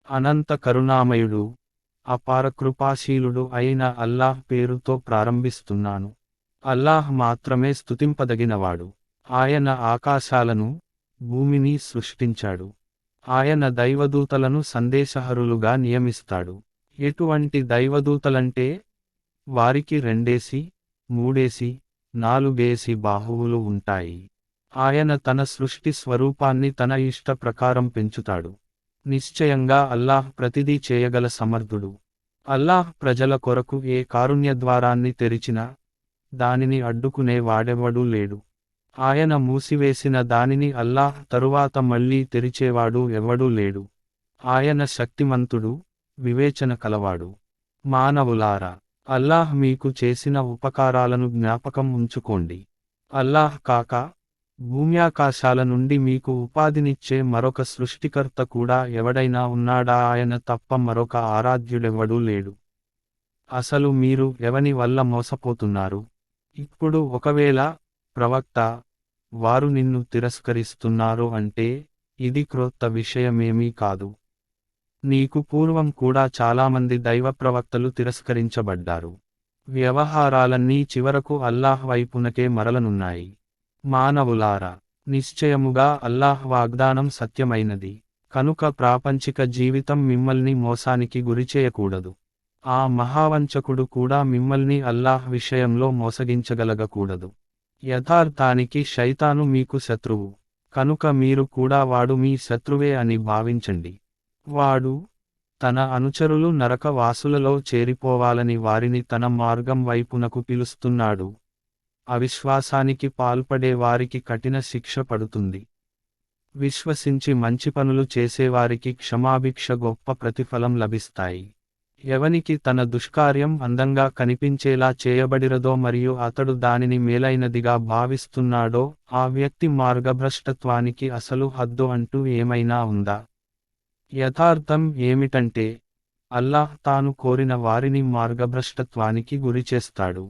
అనంత కరుణామయుడు, అపార కృపాశీలుడు అయిన అల్లాహ్ పేరుతో ప్రారంభిస్తున్నాను. అల్లాహ్ మాత్రమే స్తుతింపదగినవాడు. ఆయన ఆకాశాలను, భూమిని సృష్టించాడు. ఆయన దైవదూతలను సందేశహరులుగా నియమిస్తాడు. ఎటువంటి దైవదూతలంటే, వారికి 2 3 4 బాహువులు ఉంటాయి. ఆయన తన సృష్టి స్వరూపాన్ని తన ఇష్ట ప్రకారం పెంచుతాడు. నిశ్చయంగా అల్లాహ్ ప్రతిదీ చేయగల సమర్థుడు. అల్లాహ్ ప్రజల కొరకు ఏ కారుణ్యద్వారాన్ని తెరిచినా, దానిని అడ్డుకునే వాడెవడూ లేడు. ఆయన మూసివేసిన దానిని అల్లాహ్ తరువాత మళ్లీ తెరిచేవాడు ఎవ్వడూ లేడు. ఆయన శక్తిమంతుడు, వివేచన కలవాడు. మానవులారా, అల్లాహ్ మీకు చేసిన ఉపకారాలను జ్ఞాపకం ఉంచుకోండి. అల్లాహ్ కాక, భూమ్యాకాశాల నుండి మీకు ఉపాధినిచ్చే మరొక సృష్టికర్త కూడా ఎవడైనా ఉన్నాడా? ఆయన తప్ప మరొక ఆరాధ్యుడెవ్వడూ లేడు. అసలు మీరు ఎవని వల్ల మోసపోతున్నారు? ఇప్పుడు ఒకవేళ, ప్రవక్త, వారు నిన్ను తిరస్కరిస్తున్నారు అంటే, ఇది క్రొత్త విషయమేమీ కాదు. నీకు పూర్వం కూడా చాలామంది దైవ ప్రవక్తలు తిరస్కరించబడ్డారు. వ్యవహారాలన్నీ చివరకు అల్లాహ్ వైపునకే మరలనున్నాయి. మానవులారా, నిశ్చయముగా అల్లాహ్ వాగ్దానం సత్యమైనది. కనుక ప్రాపంచిక జీవితం మిమ్మల్ని మోసానికి గురిచేయకూడదు. ఆ మహావంచకుడు కూడా మిమ్మల్ని అల్లాహ్ విషయంలో మోసగించగలగకూడదు. యథార్థానికి శైతాను మీకు శత్రువు. కనుక మీరు కూడా వాడు మీ శత్రువే అని భావించండి. వాడు, తన అనుచరులు నరక వాసులలో చేరిపోవాలని వారిని తన మార్గం వైపునకు పిలుస్తున్నాడు. అవిశ్వాసానికి పాల్పడే వారికి కఠిన శిక్ష పడుతుంది. విశ్వసించి మంచి పనులు చేసేవారికి క్షమాభిక్ష గొప్ప ప్రతిఫలం లభిస్తాయి. ఎవనికి తన దుష్కార్యం అందంగా కనిపించేలా చేయబడిరదో మరియు అతడు దానిని మేలైనదిగా భావిస్తున్నాడో, ఆ వ్యక్తి మార్గభ్రష్టత్వానికి అసలు హద్దు అంటూ ఏమైనా ఉందా? యథార్థం ఏమిటంటే, అల్లాహ్ తాను కోరిన వారిని మార్గభ్రష్టత్వానికి గురిచేస్తాడు.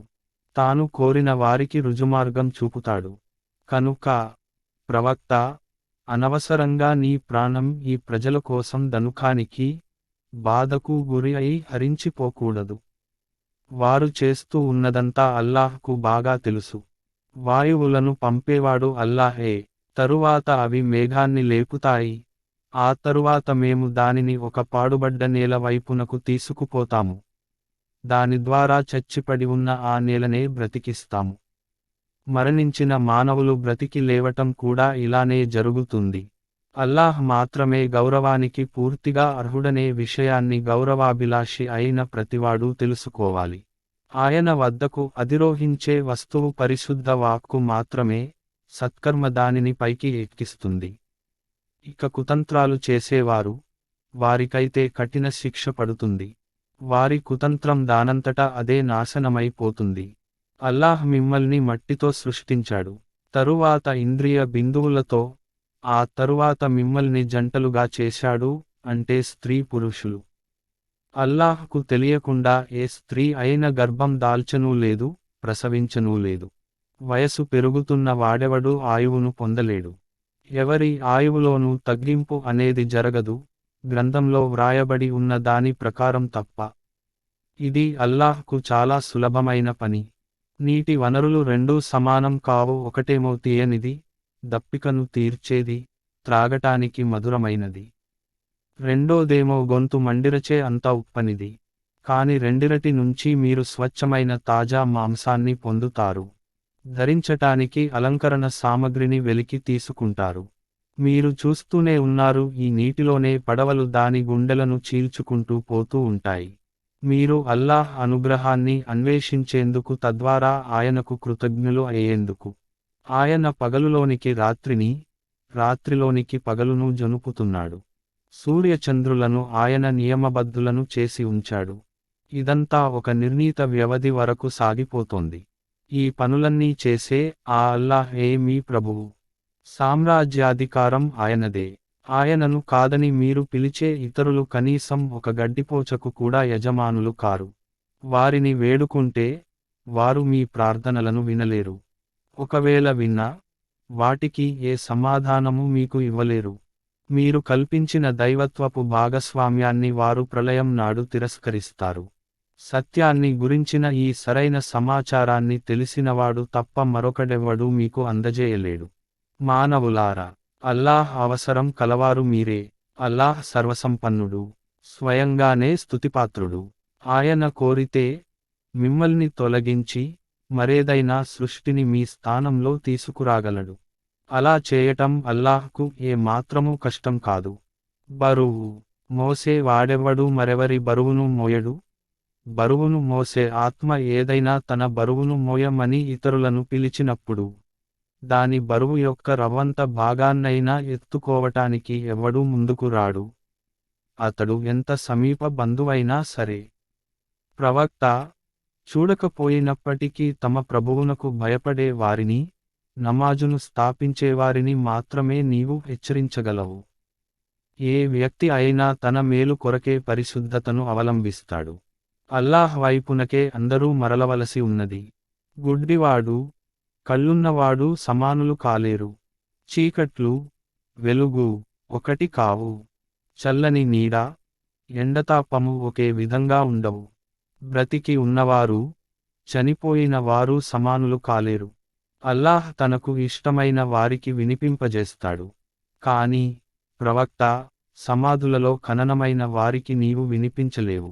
తాను కోరిన వారికి రుజుమార్గం చూపుతాడు. కనుక, ప్రవక్త, అనవసరంగా నీ ప్రాణం ఈ ప్రజల కోసం దనుఖానికి, బాధకు గురి అయి హరించిపోకూడదు. వారు చేస్తూ ఉన్నదంతా అల్లాహ్కు బాగా తెలుసు. వాయువులను పంపేవాడు అల్లాహే, తరువాత అవి మేఘాన్ని లేపుతాయి. ఆ తరువాత మేము దానిని ఒక పాడుబడ్డ నేల వైపునకు తీసుకుపోతాము. దాని ద్వారా చచ్చిపడి ఉన్న ఆ నేలనే బ్రతికిస్తాము. మరణించిన మానవులు బ్రతికి లేవటం కూడా ఇలానే జరుగుతుంది. అల్లాహ్ మాత్రమే గౌరవానికి పూర్తిగా అర్హుడనే విషయాన్ని గౌరవాభిలాషి అయిన ప్రతివాడూ తెలుసుకోవాలి. ఆయన వద్దకు అధిరోహించే వస్తువు పరిశుద్ధ వాక్కు మాత్రమే, సత్కర్మ దానిని పైకి ఎక్కిస్తుంది. ఇక కుతంత్రాలు చేసేవారు, వారికైతే కఠిన శిక్ష పడుతుంది. వారి కుతంత్రం దానంతటా అదే నాశనమైపోతుంది. అల్లాహ్ మిమ్మల్ని మట్టితో సృష్టించాడు. తరువాత ఇంద్రియ బిందువులతో, ఆ తరువాత మిమ్మల్ని జంటలుగా చేశాడు, అంటే స్త్రీ పురుషులు. అల్లాహ్కు తెలియకుండా ఏ స్త్రీ అయిన గర్భం దాల్చనూ లేదు, ప్రసవించనూ లేదు. వయసు పెరుగుతున్న వాడెవడూ ఆయువును పొందలేడు. ఎవరి ఆయువులోనూ తగ్గింపు అనేది జరగదు, గ్రంథంలో వ్రాయబడి ఉన్న దాని ప్రకారం తప్ప. ఇది అల్లాహ్కు చాలా సులభమైన పని. నీటి వనరులు రెండూ సమానం కావు. ఒకటేమో తీయనిది, దప్పికను తీర్చేది, త్రాగటానికి మధురమైనది. రెండోదేమో గొంతు మండిరచే అంత ఉప్పనిది. కాని రెండిరటి నుంచి మీరు స్వచ్ఛమైన తాజా మాంసాన్ని పొందుతారు. ధరించటానికి అలంకరణ సామగ్రిని వెలికి తీసుకుంటారు. మీరు చూస్తూనే ఉన్నారు, ఈ నీటిలోనే పడవలు దాని గుండెలను చీల్చుకుంటూ పోతూ ఉంటాయి. మీరు అల్లాహ్ అనుగ్రహాన్ని అన్వేషించేందుకు తద్వారా ఆయనకు కృతజ్ఞులు అయ్యేందుకు. ఆయన పగలులోనికి రాత్రిని, రాత్రిలోనికి పగలును జనుపుతున్నాడు. సూర్యచంద్రులను ఆయన నియమబద్ధులను చేసి ఉంచాడు. ఇదంతా ఒక నిర్ణీత వ్యవధి వరకు సాగిపోతోంది. ఈ పనులన్నీ చేసే ఆ అల్లాహే మీ ప్రభువు. సామ్రాజ్యాధికారం ఆయనదే. ఆయనను కాదని మీరు పిలిచే ఇతరులు కనీసం ఒక గడ్డిపోచకు కూడా యజమానులు కారు. వారిని వేడుకుంటే, వారు మీ ప్రార్థనలను వినలేరు. ఒకవేళ విన్నా, వాటికి ఏ సమాధానము మీకు ఇవ్వలేరు. మీరు కల్పించిన దైవత్వపు భాగస్వామ్యాన్ని వారు ప్రళయం నాడు తిరస్కరిస్తారు. సత్యాన్ని గురించిన ఈ సరైన సమాచారాన్ని తెలిసినవాడు తప్ప మరొకడెవ్వడూ మీకు అందజేయలేడు. మానవులారా, అల్లాహ్ అవసరం కలవారు మీరే. అల్లాహ్ సర్వసంపన్నుడు, స్వయంగానే స్తుతిపాత్రుడు. ఆయన కోరితే మిమ్మల్ని తొలగించి మరేదైనా సృష్టిని మీ స్థానంలో తీసుకురాగలడు. అలా చేయటం అల్లాహ్కు ఏ మాత్రమూ కష్టం కాదు. బరువు మోసే వాడెవ్వడు మరెవరి బరువును మోయడు. బరువును మోసే ఆత్మ ఏదైనా తన బరువును మోయమని ఇతరులను పిలిచినప్పుడు దాని బరువు యొక్క రవ్వంత భాగాన్నైనా ఎత్తుకోవటానికి ఎవడూ ముందుకు రాడు, అతడు ఎంత సమీప బంధువైనా సరే. ప్రవక్త, చూడకపోయినప్పటికీ తమ ప్రభువునకు భయపడే వారిని, నమాజును స్థాపించేవారిని మాత్రమే నీవు హెచ్చరించగలవు. ఏ వ్యక్తి అయినా తన మేలు కొరకే పరిశుద్ధతను అవలంబిస్తాడు. అల్లాహ్ వైపునకే అందరూ మరలవలసి ఉన్నది. గుడ్డివాడు, కళ్ళున్నవాడు సమానులు కాలేరు. చీకట్లు, వెలుగు ఒకటి కావు. చల్లని నీడ, ఎండతాపము ఒకే విధంగా ఉండవు. బ్రతికి ఉన్నవారు, చనిపోయిన వారు సమానులు కాలేరు. అల్లాహ్ తనకు ఇష్టమైన వారికి వినిపింపజేస్తాడు. కాని, ప్రవక్త, సమాధులలో ఖననమైన వారికి నీవు వినిపించలేవు.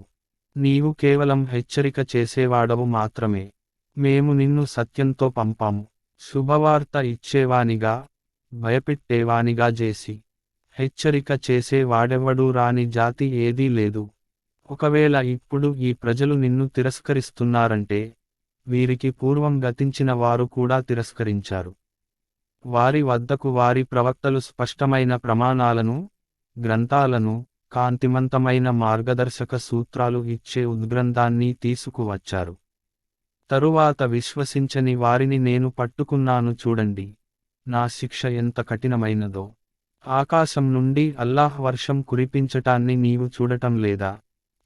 నీవు కేవలం హెచ్చరిక చేసేవాడవు మాత్రమే. మేము నిన్ను సత్యంతో పంపాము, శుభవార్త ఇచ్చేవానిగా, భయపెట్టేవానిగా చేసి. హెచ్చరిక చేసే వాడెవ్వడూ రాని జాతి ఏదీ లేదు. ఒకవేళ ఇప్పుడు ఈ ప్రజలు నిన్ను తిరస్కరిస్తున్నారంటే, వీరికి పూర్వం గతించిన వారు కూడా తిరస్కరించారు. వారి వద్దకు వారి ప్రవక్తలు స్పష్టమైన ప్రమాణాలను, గ్రంథాలను, కాంతిమంతమైన మార్గదర్శక సూత్రాలు ఇచ్చే ఉద్గ్రంథాన్ని తీసుకువచ్చారు. తరువాత విశ్వసించని వారిని నేను పట్టుకున్నాను చూడండి, నా శిక్ష ఎంత కఠినమైనదో. ఆకాశం నుండి అల్లాహ్ వర్షం కురిపించటాన్ని నీవు చూడటం లేదా?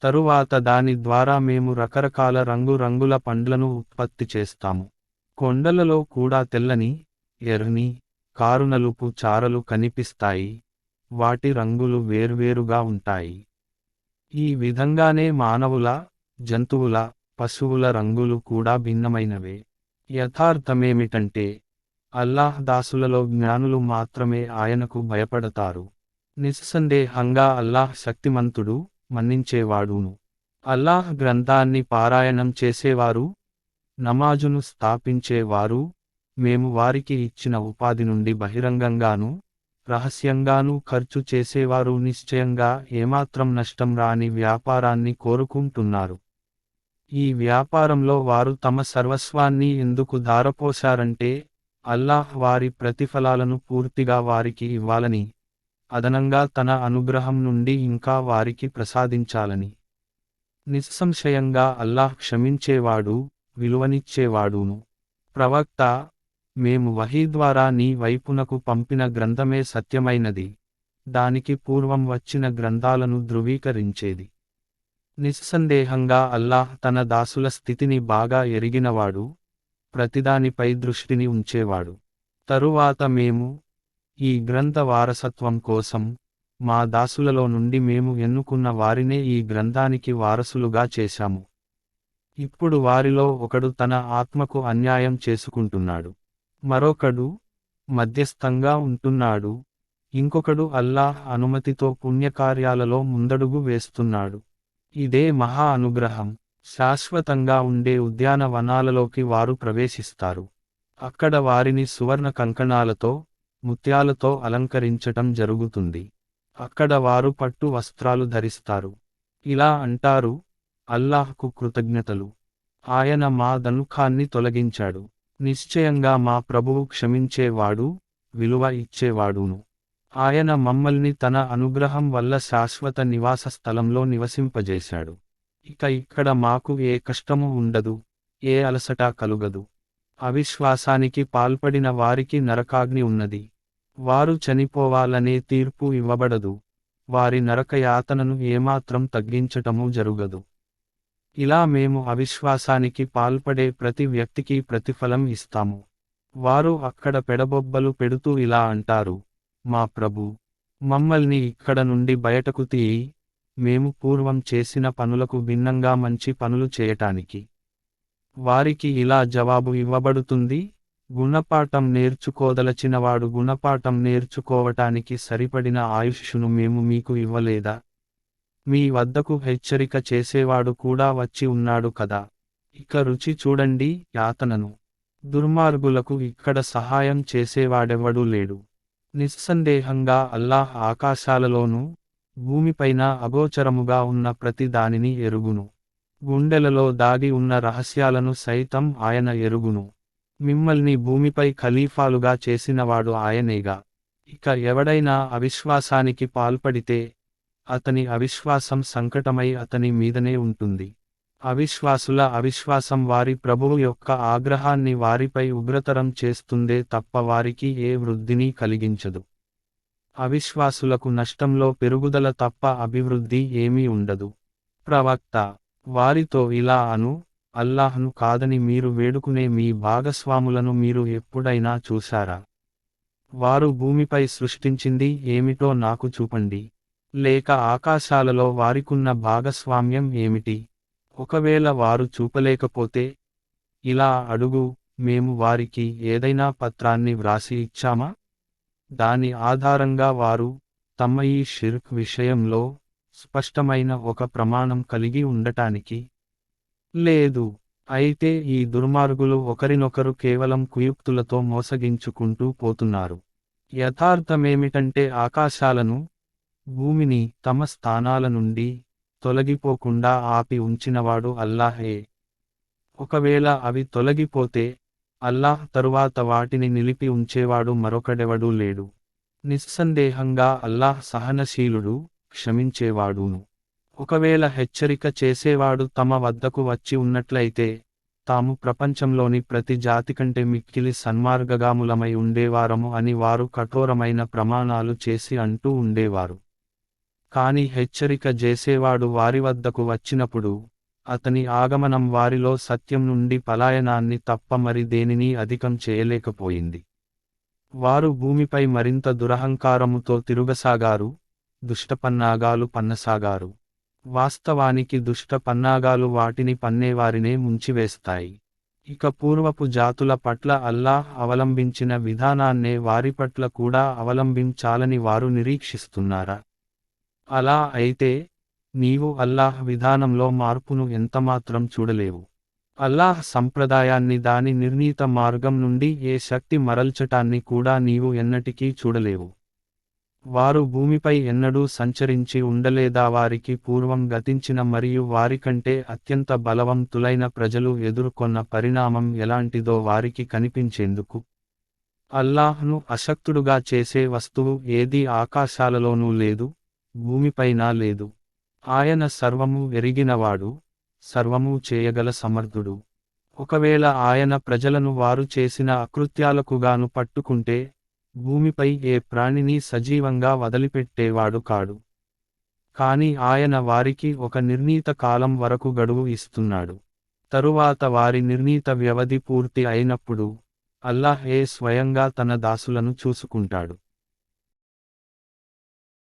తరువాత దాని ద్వారా మేము రకరకాల రంగురంగుల పండ్లను ఉత్పత్తి చేస్తాము. కొండలలో కూడా తెల్లని, ఎర్రని, కారునలుపు చారలు కనిపిస్తాయి. వాటి రంగులు వేర్వేరుగా ఉంటాయి. ఈ విధంగానే మానవుల, జంతువుల, పశువుల రంగులు కూడా భిన్నమైనవే. యథార్థమేమిటంటే, అల్లాహ్ దాసులలో జ్ఞానులు మాత్రమే ఆయనకు భయపడతారు. నిస్సందేహంగా అల్లాహ్ శక్తిమంతుడు, మన్నించేవాడును. అల్లాహ్ గ్రంథాన్ని పారాయణం చేసేవారు, నమాజును స్థాపించేవారు, మేము వారికి ఇచ్చిన ఉపాధి నుండి బహిరంగంగానూ, రహస్యంగానూ ఖర్చు చేసేవారు నిశ్చయంగా ఏమాత్రం నష్టం రాని వ్యాపారాన్ని కోరుకుంటున్నారు. ఈ వ్యాపారంలో వారు తమ సర్వస్వాన్ని ఎందుకు ధారపోశారంటే, అల్లాహ్ వారి ప్రతిఫలాలను పూర్తిగా వారికి ఇవ్వాలని, అదనంగా తన అనుగ్రహం నుండి ఇంకా వారికి ప్రసాదించాలని. నిస్సంశయంగా అల్లాహ్ క్షమించేవాడు, విలువనిచ్చేవాడును. ప్రవక్త, మేము వహీ ద్వారా నీ వైపునకు పంపిన గ్రంథమే సత్యమైనది, దానికి పూర్వం వచ్చిన గ్రంథాలను ధృవీకరించేది. నిస్సందేహంగా అల్లాహ్ తన దాసుల స్థితిని బాగా ఎరిగినవాడు, ప్రతిదానిపై దృష్టిని ఉంచేవాడు. తరువాత మేము, ఈ గ్రంథ వారసత్వం కోసం, మా దాసులలో నుండి మేము ఎన్నుకున్న వారినే ఈ గ్రంథానికి వారసులుగా చేశాము. ఇప్పుడు వారిలో ఒకడు తన ఆత్మకు అన్యాయం చేసుకుంటున్నాడు, మరొకడు మధ్యస్థంగా ఉంటున్నాడు, ఇంకొకడు అల్లాహ్ అనుమతితో పుణ్యకార్యాలలో ముందడుగు వేస్తున్నాడు. ఇదే మహా అనుగ్రహం. శాశ్వతంగా ఉండే ఉద్యానవనాలలోకి వారు ప్రవేశిస్తారు. అక్కడ వారిని సువర్ణ కంకణాలతో, ముత్యాలతో అలంకరించటం జరుగుతుంది. అక్కడ వారు పట్టు వస్త్రాలు ధరిస్తారు. ఇలా అంటారు, అల్లాహ్కు కృతజ్ఞతలు. ఆయన మా దుఃఖాన్ని తొలగించాడు. నిశ్చయంగా మా ప్రభువు క్షమించేవాడు, విలువ ఇచ్చేవాడును. ఆయన మమ్మల్ని తన అనుగ్రహం వల్ల శాశ్వత నివాస స్థలంలో నివసింపజేశాడు. ఇక ఇక్కడ మాకు ఏ కష్టము ఉండదు, ఏ అలసట కలుగదు. అవిశ్వాసానికి పాల్పడిన వారికి నరకాగ్ని ఉన్నది. వారు చనిపోవాలనే తీర్పు ఇవ్వబడదు. వారి నరకయాతనను ఏమాత్రం తగ్గించటము జరుగదు. ఇలా మేము అవిశ్వాసానికి పాల్పడే ప్రతి వ్యక్తికి ప్రతిఫలం ఇస్తాము. వారు అక్కడ పెడబొబ్బలు పెడుతూ ఇలా అంటారు, మా ప్రభూ, మమ్మల్ని ఇక్కడ నుండి బయటకు తీయి, మేము పూర్వం చేసిన పనులకు భిన్నంగా మంచి పనులు చేయటానికి. వారికి ఇలా జవాబు ఇవ్వబడుతుంది, గుణపాఠం నేర్చుకోదలచినవాడు గుణపాఠం నేర్చుకోవటానికి సరిపడిన ఆయుష్షును మేము మీకు ఇవ్వలేదా? మీ వద్దకు హెచ్చరిక చేసేవాడు కూడా వచ్చి ఉన్నాడు కదా. ఇక రుచి చూడండి యాతనను. దుర్మార్గులకు ఇక్కడ సహాయం చేసేవాడెవడూ లేడు. నిస్సందేహంగా అల్లాహ్ ఆకాశాలలోనూ భూమిపైన అగోచరముగా ఉన్న ప్రతి దానిని ఎరుగును. గుండెలలో దాగి ఉన్న రహస్యాలను సైతం ఆయన ఎరుగును. మిమ్మల్ని భూమిపై ఖలీఫాలుగా చేసినవాడు ఆయనేగా. ఇక ఎవడైనా అవిశ్వాసానికి పాల్పడితే అతని అవిశ్వాసం సంకటమై అతని మీదనే ఉంటుంది. అవిశ్వాసుల అవిశ్వాసం వారి ప్రభువు యొక్క ఆగ్రహాన్ని వారిపై ఉగ్రతరం చేస్తుందే తప్ప వారికి ఏ వృద్ధిని కలిగించదు. అవిశ్వాసులకు నష్టంలో పెరుగుదల తప్ప అభివృద్ధి ఏమీ ఉండదు. ప్రవక్త వారితో ఇలా అను, అల్లాహ్ను కాదని మీరు వేడుకునే మీ భాగస్వాములను మీరు ఎప్పుడైనా చూశారా? వారు భూమిపై సృష్టించింది ఏమిటో నాకు చూపండి. లేక ఆకాశాలలో వారికున్న భాగస్వామ్యం ఏమిటి? ఒకవేళ వారు చూపలేకపోతే ఇలా అడుగు, మేము వారికి ఏదైనా పత్రాన్ని వ్రాసి ఇచ్చామా? దాని ఆధారంగా వారు తమ ఈ షిర్క్ విషయంలో స్పష్టమైన ఒక ప్రమాణం కలిగి ఉండటానికి లేదు. అయితే ఈ దుర్మార్గులు ఒకరినొకరు కేవలం కుయుక్తులతో మోసగించుకుంటూ పోతున్నారు. యథార్థమేమిటంటే ఆకాశాలను, భూమిని తమ స్థానాల నుండి తొలగిపోకుండా ఆపి ఉంచినవాడు అల్లాహే. ఒకవేళ అవి తొలగిపోతే అల్లాహ్ తరువాత వాటిని నిలిపి ఉంచేవాడు మరొకడెవడూ లేడు. నిస్సందేహంగా అల్లాహ్ సహనశీలుడు, క్షమించేవాడును. ఒకవేళ హెచ్చరిక చేసేవాడు తమ వద్దకు వచ్చి ఉన్నట్లయితే తాము ప్రపంచంలోని ప్రతి జాతికంటే మిక్కిలి సన్మార్గగాములమై ఉండేవారము అని వారు కఠోరమైన ప్రమాణాలు చేసి అంటూ ఉండేవారు. కాని హెచ్చరిక చేసేవాడు వారి వద్దకు వచ్చినప్పుడు అతని ఆగమనం వారిలో సత్యం నుండి పలాయనాన్ని తప్ప మరి దేనినీ అధికం చేయలేకపోయింది. వారు భూమిపై మరింత దురహంకారముతో తిరుగసాగారు, దుష్టపన్నాగాలు పన్నసాగారు. వాస్తవానికి దుష్ట పన్నాగాలు వాటిని పన్నేవారినే ముంచివేస్తాయి. ఇక పూర్వపు జాతుల పట్ల అల్లాహ్ అవలంబించిన విధానాన్నే వారి పట్ల కూడా అవలంబించాలని వారు నిరీక్షిస్తున్నారా? అలా అయితే నీవు అల్లాహ్ విధానంలో మార్పును ఎంతమాత్రం చూడలేవు. అల్లాహ్ సంప్రదాయాన్ని దాని నిర్ణీత మార్గం నుండి ఏ శక్తి మరల్చటాన్ని కూడా నీవు ఎన్నటికీ చూడలేవు. వారు భూమిపై ఎన్నడూ సంచరించి ఉండలేదా? వారికి పూర్వం గతించిన మరియు వారికంటే అత్యంత బలవంతులైన ప్రజలు ఎదుర్కొన్న పరిణామం ఎలాంటిదో వారికి కనిపించేందుకు. అల్లాహ్ను అశక్తుడుగా చేసే వస్తువు ఏదీ ఆకాశాలలోనూ లేదు, భూమిపైనా లేదు. ఆయన సర్వము ఎరిగినవాడు, సర్వము చేయగల సమర్థుడు. ఒకవేళ ఆయన ప్రజలను వారు చేసిన అకృత్యాలకుగాను పట్టుకుంటే భూమిపై ఏ ప్రాణిని సజీవంగా వదిలిపెట్టేవాడు కాడు. కాని ఆయన వారికి ఒక నిర్ణీత కాలం వరకు గడువు ఇస్తున్నాడు. తరువాత వారి నిర్ణీత వ్యవధి పూర్తి అయినప్పుడు అల్లాహే స్వయంగా తన దాసులను చూసుకుంటాడు.